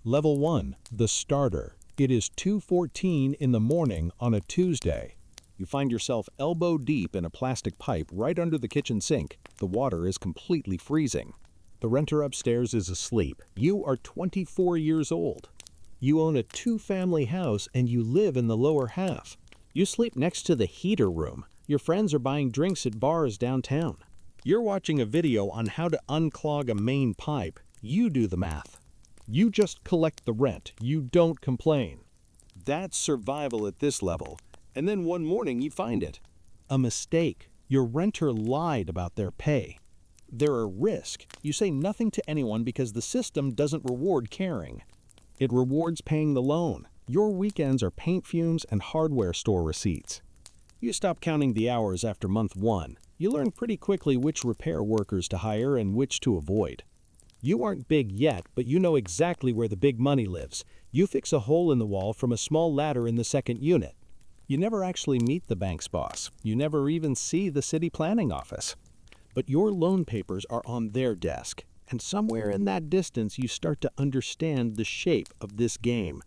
Level 1, the starter. It is 2:14 in the morning on a Tuesday. You find yourself elbow deep in a plastic pipe right under the kitchen sink. The water is completely freezing. The renter upstairs is asleep. You are 24 years old. You own a 2-family house and you live in the lower half. You sleep next to the heater room. Your friends are buying drinks at bars downtown. You're watching a video on how to unclog a main pipe. You do the math. You just collect the rent. You don't complain. That's survival at this level. And then one morning you find it. A mistake. Your renter lied about their pay. They're a risk. You say nothing to anyone because the system doesn't reward caring. It rewards paying the loan. Your weekends are paint fumes and hardware store receipts. You stop counting the hours after month 1. You learn pretty quickly which repair workers to hire and which to avoid. You aren't big yet, but you know exactly where the big money lives. You fix a hole in the wall from a small ladder in the second unit. You never actually meet the bank's boss. You never even see the city planning office. But your loan papers are on their desk, and somewhere in that distance you start to understand the shape of this game.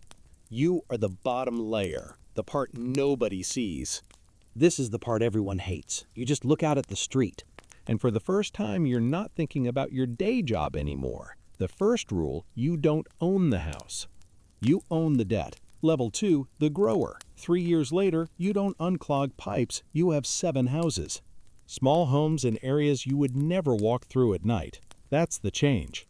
You are the bottom layer, the part nobody sees. This is the part everyone hates. You just look out at the street, and for the first time you're not thinking about your day job anymore. The first rule, you don't own the house. You own the debt. Level 2, the grower. 3 years later, you don't unclog pipes, you have 7 houses. Small homes in areas you would never walk through at night. That's the change.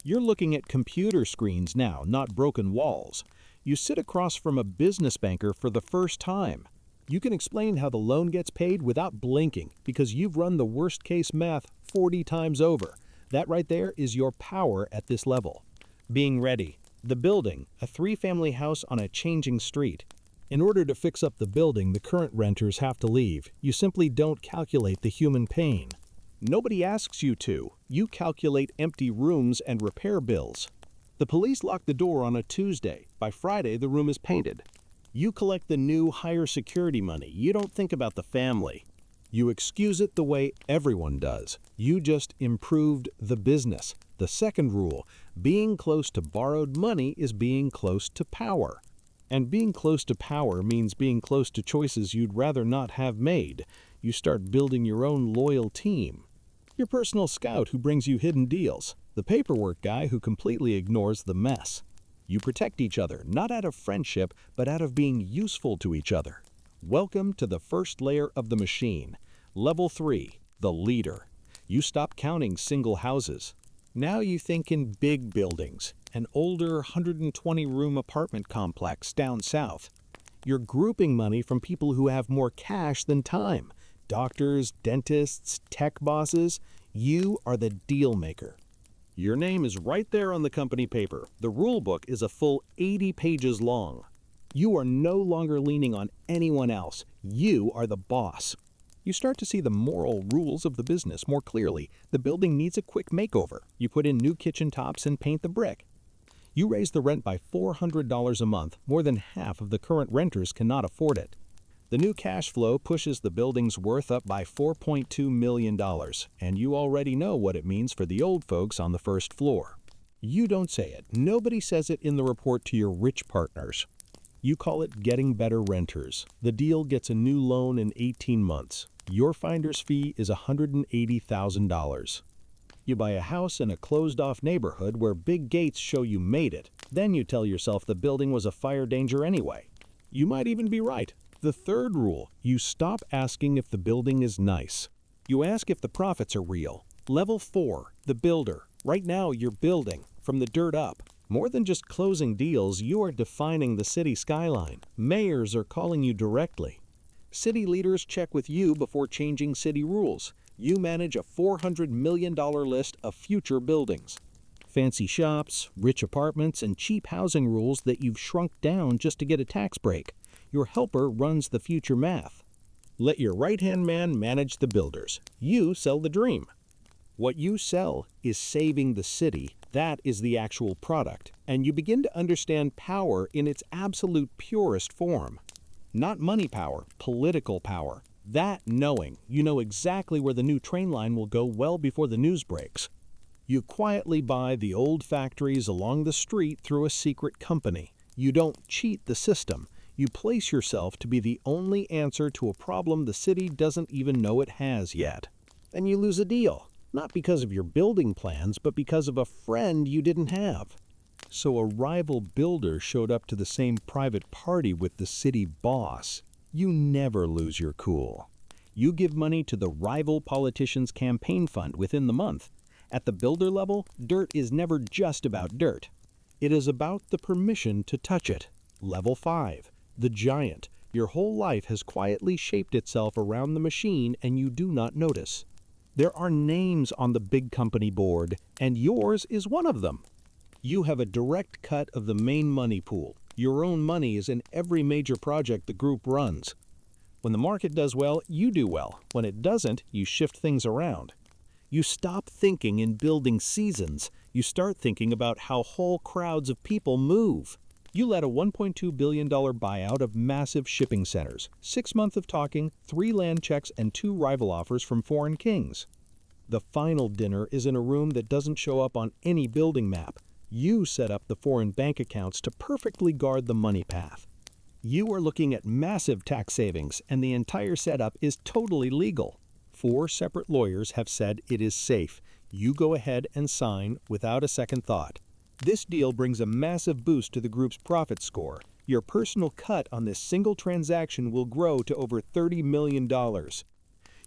You're looking at computer screens now, not broken walls. You sit across from a business banker for the first time. You can explain how the loan gets paid without blinking because you've run the worst-case math 40 times over. That right there is your power at this level. Being ready. The building, a 3-family house on a changing street. In order to fix up the building, the current renters have to leave. You simply don't calculate the human pain. Nobody asks you to. You calculate empty rooms and repair bills. The police lock the door on a Tuesday. By Friday, the room is painted. You collect the new higher security money. You don't think about the family. You excuse it the way everyone does. You just improved the business. The second rule, being close to borrowed money is being close to power. And being close to power means being close to choices you'd rather not have made. You start building your own loyal team. Your personal scout who brings you hidden deals. The paperwork guy who completely ignores the mess. You protect each other, not out of friendship, but out of being useful to each other. Welcome to the first layer of the machine. Level 3, the leader. You stop counting single houses. Now you think in big buildings, an older 120-room apartment complex down south. You're grouping money from people who have more cash than time. Doctors, dentists, tech bosses. You are the deal maker. Your name is right there on the company paper. The rule book is a full 80 pages long. You are no longer leaning on anyone else. You are the boss. You start to see the moral rules of the business more clearly. The building needs a quick makeover. You put in new kitchen tops and paint the brick. You raise the rent by $400 a month. More than half of the current renters cannot afford it. The new cash flow pushes the building's worth up by $4.2 million, and you already know what it means for the old folks on the first floor. You don't say it. Nobody says it in the report to your rich partners. You call it getting better renters. The deal gets a new loan in 18 months. Your finder's fee is $180,000. You buy a house in a closed-off neighborhood where big gates show you made it. Then you tell yourself the building was a fire danger anyway. You might even be right. The third rule, you stop asking if the building is nice. You ask if the profits are real. Level 4, the builder. Right now you're building, from the dirt up. More than just closing deals, you are defining the city skyline. Mayors are calling you directly. City leaders check with you before changing city rules. You manage a $400 million list of future buildings. Fancy shops, rich apartments, and cheap housing rules that you've shrunk down just to get a tax break. Your helper runs the future math. Let your right-hand man manage the builders. You sell the dream. What you sell is saving the city. That is the actual product. And you begin to understand power in its absolute purest form. Not money power, political power. That knowing, you know exactly where the new train line will go well before the news breaks. You quietly buy the old factories along the street through a secret company. You don't cheat the system. You place yourself to be the only answer to a problem the city doesn't even know it has yet. And you lose a deal, not because of your building plans, but because of a friend you didn't have. So a rival builder showed up to the same private party with the city boss. You never lose your cool. You give money to the rival politician's campaign fund within the month. At the builder level, dirt is never just about dirt. It is about the permission to touch it. Level 5. The giant. Your whole life has quietly shaped itself around the machine and you do not notice. There are names on the big company board, and yours is one of them. You have a direct cut of the main money pool. Your own money is in every major project the group runs. When the market does well, you do well. When it doesn't, you shift things around. You stop thinking in building seasons. You start thinking about how whole crowds of people move. You led a $1.2 billion buyout of massive shipping centers, 6 months of talking, 3 land checks, and 2 rival offers from foreign kings. The final dinner is in a room that doesn't show up on any building map. You set up the foreign bank accounts to perfectly guard the money path. You are looking at massive tax savings, and the entire setup is totally legal. 4 separate lawyers have said it is safe. You go ahead and sign without a second thought. This deal brings a massive boost to the group's profit score. Your personal cut on this single transaction will grow to over $30 million.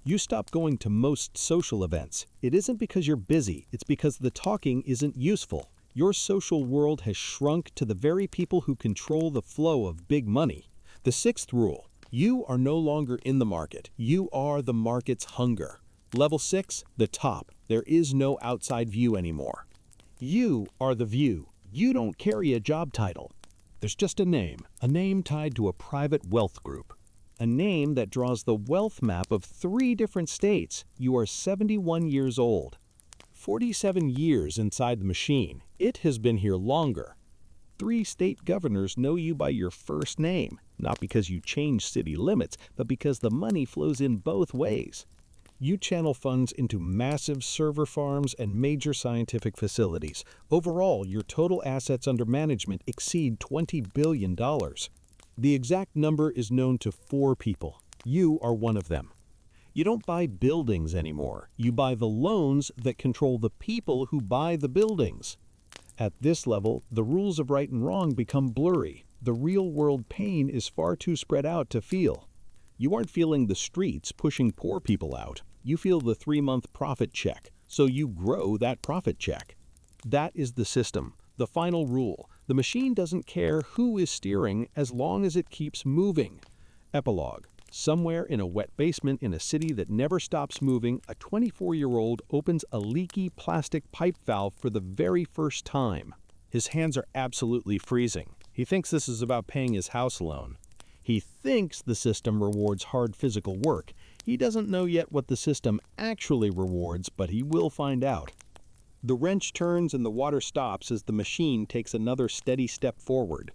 You stop going to most social events. It isn't because you're busy, it's because the talking isn't useful. Your social world has shrunk to the very people who control the flow of big money. The 6th rule: you are no longer in the market. You are the market's hunger. Level 6, the top. There is no outside view anymore. You are the view. You don't carry a job title. There's just a name tied to a private wealth group. A name that draws the wealth map of 3 different states. You are 71 years old. 47 years inside the machine. It has been here longer. 3 state governors know you by your first name, not because you changed city limits, but because the money flows in both ways. You channel funds into massive server farms and major scientific facilities. Overall, your total assets under management exceed $20 billion. The exact number is known to 4 people. You are one of them. You don't buy buildings anymore. You buy the loans that control the people who buy the buildings. At this level, the rules of right and wrong become blurry. The real-world pain is far too spread out to feel. You aren't feeling the streets pushing poor people out. You feel the 3-month profit check, so you grow that profit check. That is the system, the final rule. The machine doesn't care who is steering as long as it keeps moving. Epilogue. Somewhere in a wet basement in a city that never stops moving, a 24-year-old opens a leaky plastic pipe valve for the very first time. His hands are absolutely freezing. He thinks this is about paying his house loan. He thinks the system rewards hard physical work. He doesn't know yet what the system actually rewards, but he will find out. The wrench turns and the water stops as the machine takes another steady step forward.